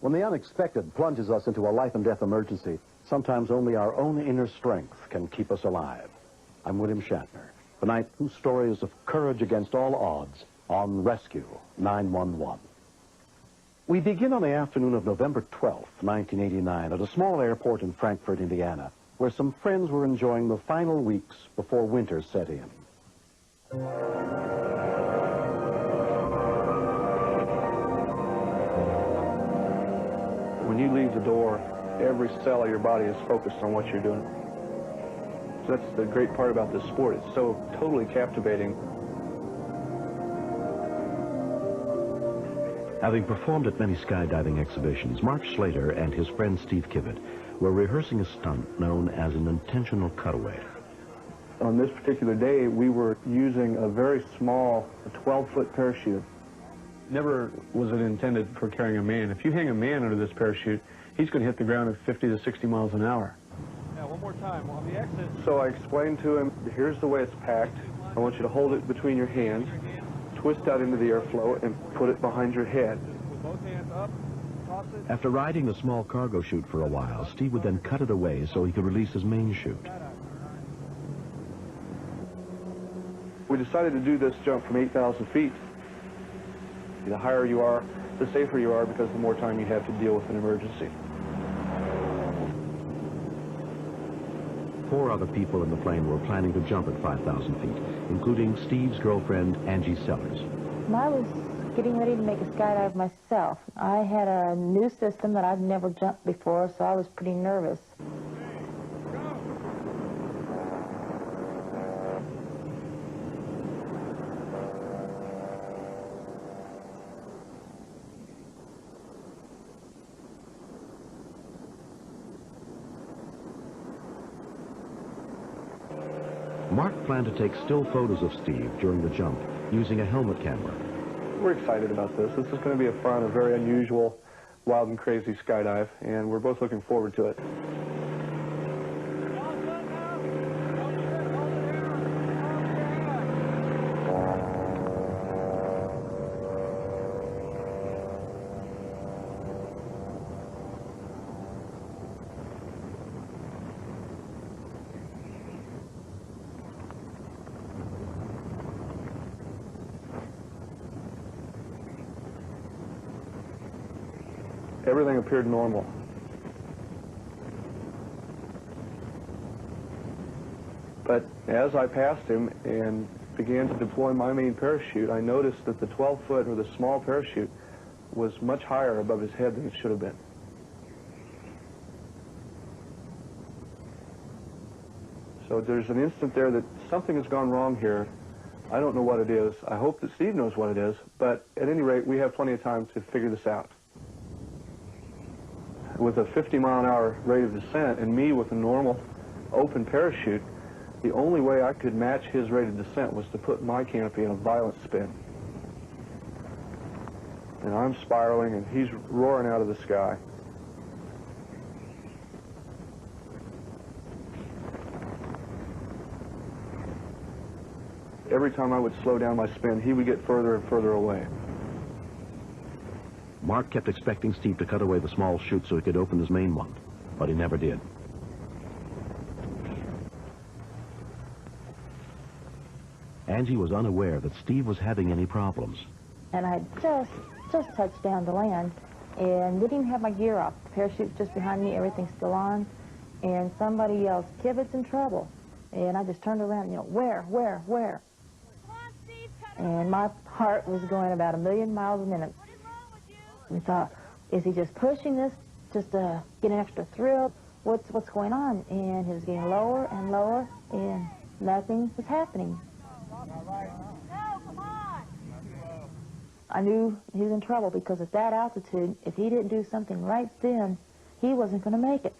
When the unexpected plunges us into a life and death emergency, sometimes only our own inner strength can keep us alive. I'm William Shatner. Tonight, 2 stories of courage against all odds on Rescue 911. We begin on the afternoon of November 12th, 1989, at a small airport in Frankfort, Indiana, where some friends were enjoying the final weeks before winter set in. When you leave the door, every cell of your body is focused on what you're doing. So that's the great part about this sport. It's so totally captivating. Having performed at many skydiving exhibitions, Mark Slater and his friend Steve Kivett were rehearsing a stunt known as an intentional cutaway. On this particular day, we were using a very small 12-foot parachute. Never was it intended for carrying a man. If you hang a man under this parachute, he's going to hit the ground at 50 to 60 miles an hour. Now, one more time, on the exit. So I explained to him, here's the way it's packed. I want you to hold it between your hands, twist out into the airflow, and put it behind your head. With both hands up, toss it. After riding the small cargo chute for a while, Steve would then cut it away so he could release his main chute. We decided to do this jump from 8,000 feet. The higher you are, the safer you are, because the more time you have to deal with an emergency. 4 other people in the plane were planning to jump at 5,000 feet, including Steve's girlfriend, Angie Sellers. I was getting ready to make a skydive myself. I had a new system that I'd never jumped before, so I was pretty nervous. Mark planned to take still photos of Steve during the jump using a helmet camera. We're excited about this. This is going to be a fun, a very unusual, wild and crazy skydive, and we're both looking forward to it. Everything appeared normal. But as I passed him and began to deploy my main parachute, I noticed that the 12-foot, or the small parachute, was much higher above his head than it should have been. So there's an instant there that something has gone wrong here. I don't know what it is. I hope that Steve knows what it is, but at any rate, we have plenty of time to figure this out. With a 50-mile-an-hour rate of descent and me with a normal open parachute, the only way I could match his rate of descent was to put my canopy in a violent spin. And I'm spiraling and he's roaring out of the sky. Every time I would slow down my spin, he would get further and further away. Mark kept expecting Steve to cut away the small chute so he could open his main one, but he never did. Angie was unaware that Steve was having any problems. And I just touched down to land and didn't even have my gear off. The parachute's just behind me, everything's still on, and somebody yells, "Kivett's in trouble." And I just turned around, where? Come on, Steve, And my heart was going about 1,000,000 miles a minute. We thought, is he just pushing this just to get an extra thrill? What's going on? And he was getting lower and lower, and nothing was happening. No, come on. I knew he was in trouble because at that altitude, if he didn't do something right then, he wasn't going to make it.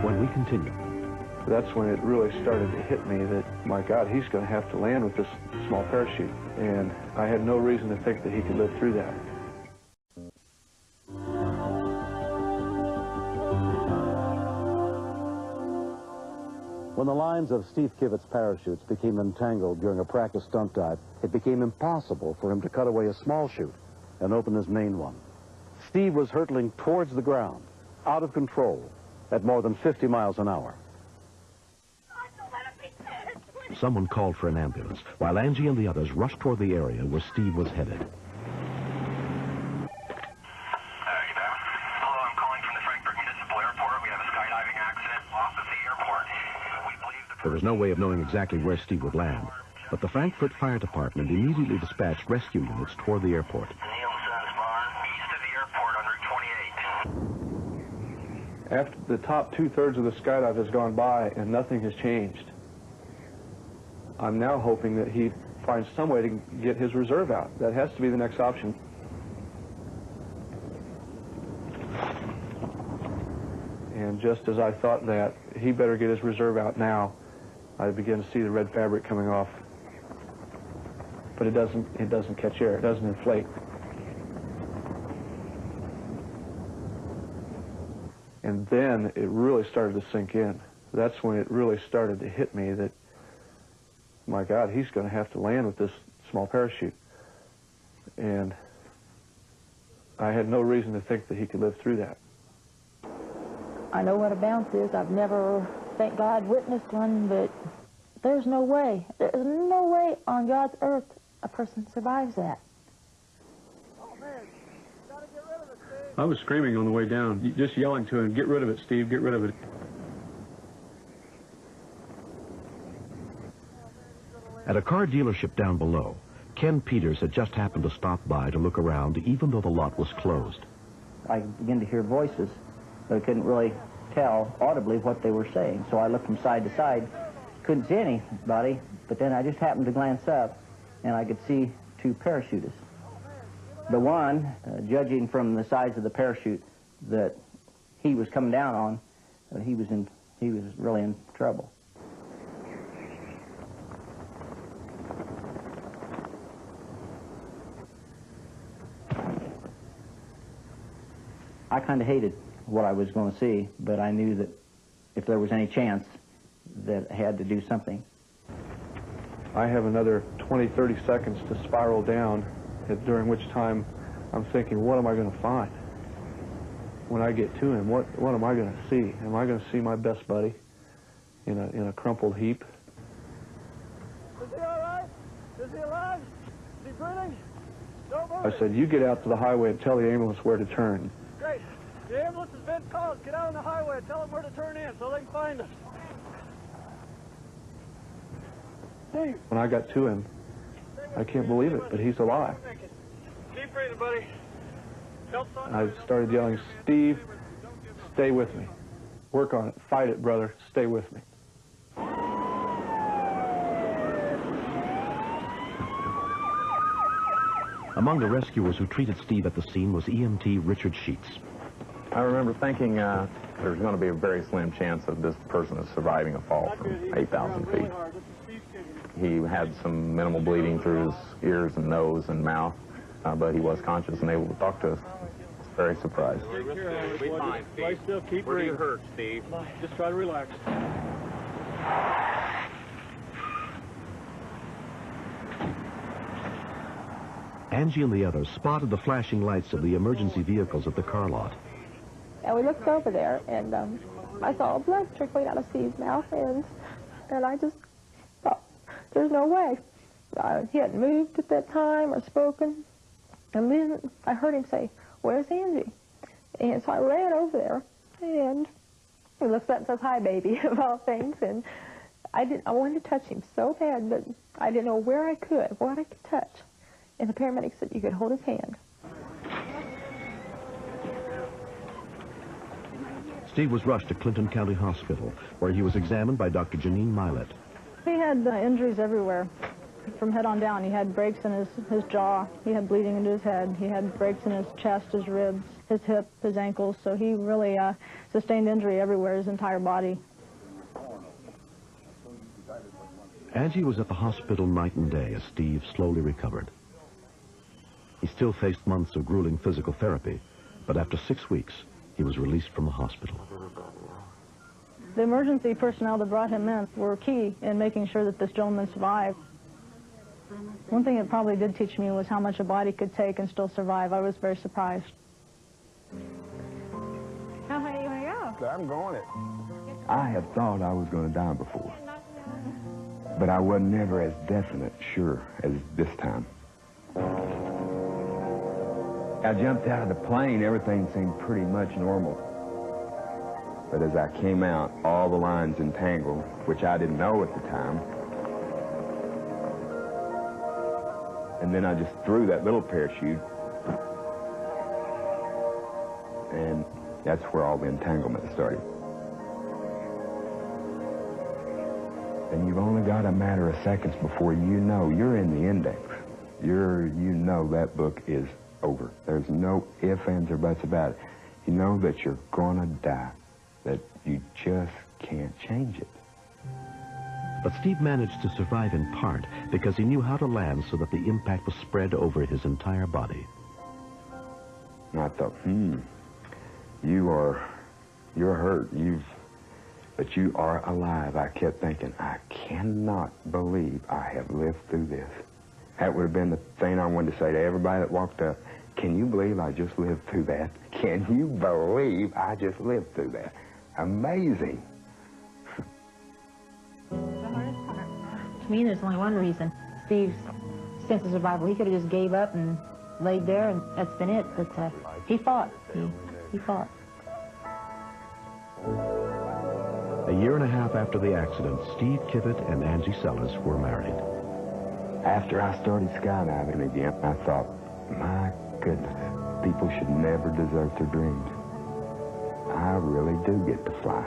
When we continue, That's when it really started to hit me that, my God, he's going to have to land with this small parachute. And I had no reason to think that he could live through that. when the lines of Steve Kivett's parachutes became entangled during a practice stunt dive, it became impossible for him to cut away a small chute and open his main one. Steve was hurtling towards the ground, out of control, at more than 50 miles an hour. Someone called for an ambulance, while Angie and the others rushed toward the area where Steve was headed. Hello, I'm calling from the Frankfort Municipal Airport. We have a skydiving accident off of the airport. We believe There was no way of knowing exactly where Steve would land, but the Frankfort Fire Department immediately dispatched rescue units toward the airport. Nielsen's barn, east of the airport on Route 28. After the top two-thirds of the skydive has gone by and nothing has changed, I'm now hoping that he finds some way to get his reserve out. That has to be the next option. And just as I thought that, he better get his reserve out now, I begin to see the red fabric coming off. But it doesn't catch air, it doesn't inflate. And then it really started to sink in. That's when it really started to hit me that, my God, he's going to have to land with this small parachute. And I had no reason to think that he could live through that. I know what a bounce is. I've never, thank God, witnessed one, but there's no way. There's no way on God's earth a person survives that. Oh, man. Gotta get rid of it, Steve. I was screaming on the way down, just yelling to him, "Get rid of it, Steve, get rid of it." At a car dealership down below, Ken Peters had just happened to stop by to look around, even though the lot was closed. I began to hear voices, but I couldn't really tell audibly what they were saying. So I looked from side to side, couldn't see anybody, but then I just happened to glance up, and I could see two parachutists. The one, judging from the size of the parachute that he was coming down on, he was really in trouble. I kind of hated what I was going to see, but I knew that if there was any chance that I had to do something. I have another 20, 30 seconds to spiral down, during which time I'm thinking, what am I going to find? When I get to him, what am I going to see? Am I going to see my best buddy in a crumpled heap? Is he all right? Is he alive? Is he breathing? Don't move. I said, you get out to the highway and tell the ambulance where to turn. Great. The ambulance has been called. Get out on the highway and tell them where to turn in so they can find us. Steve. When I got to him, I can't believe it, but he's alive. Keep breathing, buddy. Help son. I started yelling, Steve, stay with me. Work on it. Fight it, brother. Stay with me. Among the rescuers who treated Steve at the scene was EMT Richard Sheets. I remember thinking there's going to be a very slim chance of this person is surviving a fall from 8,000 feet. He had some minimal bleeding through his ears and nose and mouth, but he was conscious and able to talk to us. Very surprised. Be fine, Steve. Still keep breathing. Where do you hurt, Steve? Just try to relax. Angie and the others spotted the flashing lights of the emergency vehicles at the car lot. And we looked over there, and I saw blood trickling out of Steve's mouth, and I just thought, there's no way. He hadn't moved at that time or spoken. And then I heard him say, "Where's Angie?" And so I ran over there, and he looks up and says, "Hi, baby," of all things. And I wanted to touch him so bad, but I didn't know where I could, what I could touch. And the paramedic said you could hold his hand. Steve was rushed to Clinton County Hospital, where he was examined by Dr. Janine Milet. He had injuries everywhere, from head on down. He had breaks in his jaw. He had bleeding into his head. He had breaks in his chest, his ribs, his hip, his ankles. So he really sustained injury everywhere, his entire body. Angie was at the hospital night and day as Steve slowly recovered. He still faced months of grueling physical therapy, but after 6 weeks, he was released from the hospital. The emergency personnel that brought him in were key in making sure that this gentleman survived. One thing it probably did teach me was how much a body could take and still survive. I was very surprised. How high you want to go? I'm going it. I have thought I was going to die before, but I was never as definite sure as this time. I jumped out of the plane, everything seemed pretty much normal. But as I came out, all the lines entangled, which I didn't know at the time. And then I just threw that little parachute, and that's where all the entanglement started. And you've only got a matter of seconds before you know you're in the index. You know that book is over. There's no ifs, ands, or buts about it. You know that you're gonna die, that you just can't change it. But Steve managed to survive in part because he knew how to land so that the impact was spread over his entire body. And I thought, you're hurt, but you are alive. I kept thinking, I cannot believe I have lived through this. That would have been the thing I wanted to say to everybody that walked up. Can you believe I just lived through that? Can you believe I just lived through that? Amazing. To me, there's only one reason. Steve's sense of survival. He could have just gave up and laid there, and that's been it. But he fought. He fought. A year and a half after the accident, Steve Kivett and Angie Sellers were married. After I started skydiving again, I thought, my goodness, people should never desert their dreams. I really do get to fly.